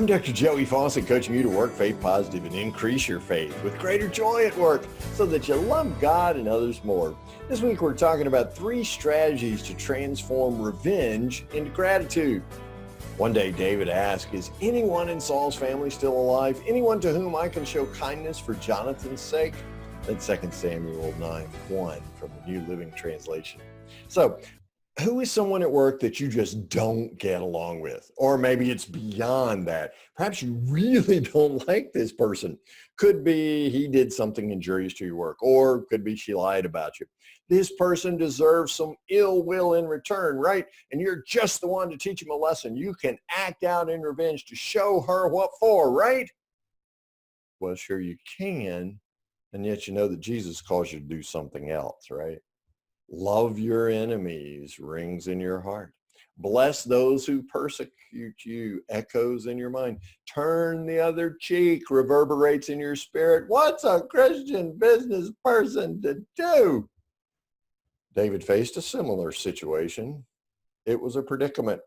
I'm Dr. Joey Faucette, coaching you to work faith positive and increase your faith with greater joy at work so that you love God and others more. This week we're talking about 3 strategies to transform revenge into gratitude. One day David asked, is anyone in Saul's family still alive? Anyone to whom I can show kindness for Jonathan's sake? That's 2 Samuel 9:1 from the New Living Translation. So, who is someone at work that you just don't get along with? Or maybe it's beyond that. Perhaps you really don't like this person. Could be he did something injurious to your work, or could be she lied about you. This person deserves some ill will in return, right? And you're just the one to teach him a lesson. You can act out in revenge to show her what for, right? Well, sure you can. And yet you know that Jesus calls you to do something else, right? Love your enemies rings in your heart. Bless those who persecute you, echoes in your mind. Turn the other cheek, reverberates in your spirit. What's a Christian business person to do? David faced a similar situation. It was a predicament.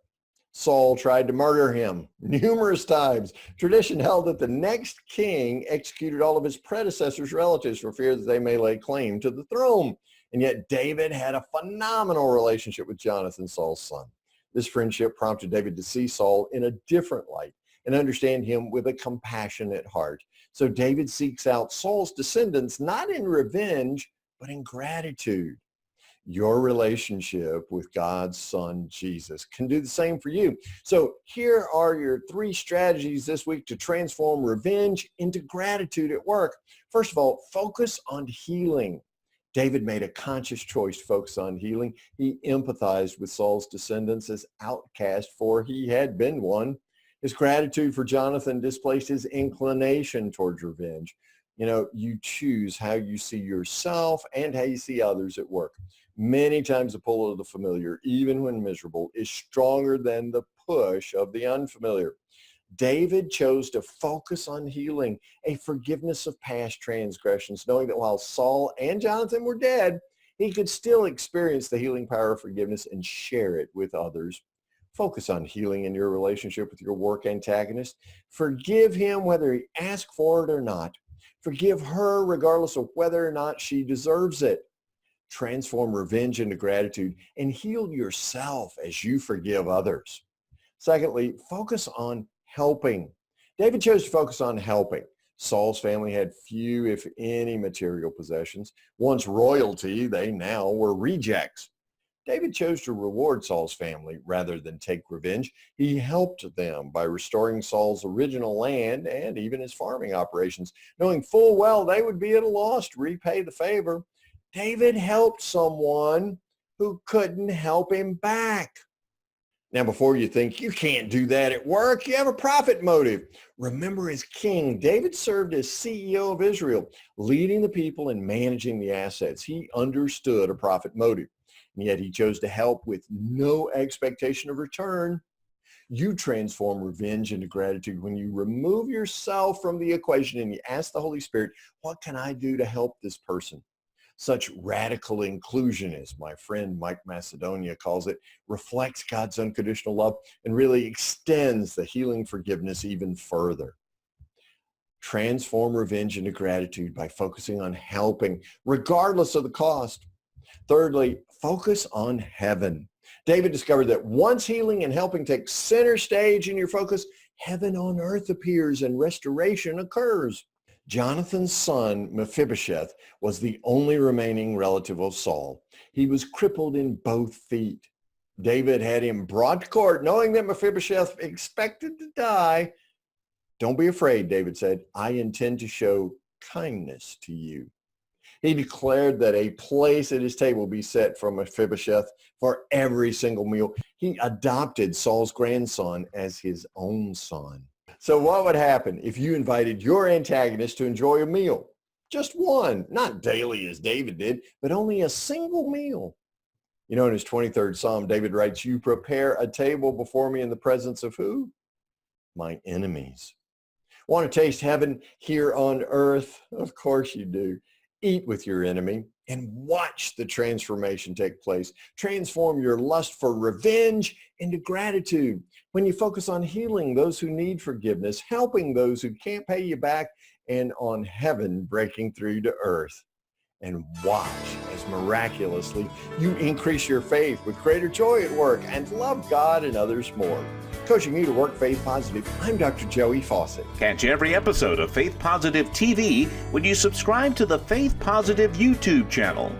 Saul tried to murder him numerous times. Tradition held that the next king executed all of his predecessors' relatives for fear that they may lay claim to the throne. And yet David had a phenomenal relationship with Jonathan, Saul's son. This friendship prompted David to see Saul in a different light and understand him with a compassionate heart. So David seeks out Saul's descendants, not in revenge, but in gratitude. Your relationship with God's son, Jesus, can do the same for you. So here are your 3 strategies this week to transform revenge into gratitude at work. First of all, focus on healing. David made a conscious choice to focus on healing. He empathized with Saul's descendants as outcast, for he had been one. His gratitude for Jonathan displaced his inclination towards revenge. You know, you choose how you see yourself and how you see others at work. Many times the pull of the familiar, even when miserable, is stronger than the push of the unfamiliar. David chose to focus on healing, a forgiveness of past transgressions, knowing that while Saul and Jonathan were dead, he could still experience the healing power of forgiveness and share it with others. Focus on healing in your relationship with your work antagonist. Forgive him whether he asks for it or not. Forgive her regardless of whether or not she deserves it. Transform revenge into gratitude and heal yourself as you forgive others. Secondly, focus on helping. David chose to focus on helping. Saul's family had few, if any, material possessions. Once royalty, they now were rejects. David chose to reward Saul's family rather than take revenge. He helped them by restoring Saul's original land and even his farming operations, knowing full well they would be at a loss to repay the favor. David helped someone who couldn't help him back. Now, before you think you can't do that at work, you have a profit motive. Remember, as king, David served as CEO of Israel, leading the people and managing the assets. He understood a profit motive, and yet he chose to help with no expectation of return. You transform revenge into gratitude when you remove yourself from the equation and you ask the Holy Spirit, what can I do to help this person? Such radical inclusion, as my friend Mike Macedonia calls it, reflects God's unconditional love and really extends the healing forgiveness even further. Transform revenge into gratitude by focusing on helping, regardless of the cost. Thirdly, focus on heaven. David discovered that once healing and helping take center stage in your focus, heaven on earth appears and restoration occurs. Jonathan's son, Mephibosheth, was the only remaining relative of Saul. He was crippled in both feet. David had him brought to court, knowing that Mephibosheth expected to die. Don't be afraid, David said. I intend to show kindness to you. He declared that a place at his table be set for Mephibosheth for every single meal. He adopted Saul's grandson as his own son. So what would happen if you invited your antagonist to enjoy a meal? Just one, not daily as David did, but only a single meal. You know, in his 23rd Psalm, David writes, you prepare a table before me in the presence of who? My enemies. Want to taste heaven here on earth? Of course you do. Eat with your enemy and watch the transformation take place. Transform your lust for revenge into gratitude. When you focus on healing those who need forgiveness, helping those who can't pay you back, and on heaven breaking through to earth. And watch as miraculously you increase your faith with greater joy at work and love God and others more. Coaching you to work faith positive, I'm Dr. Joey Faucette. Catch every episode of Faith Positive TV when you subscribe to the Faith Positive YouTube channel.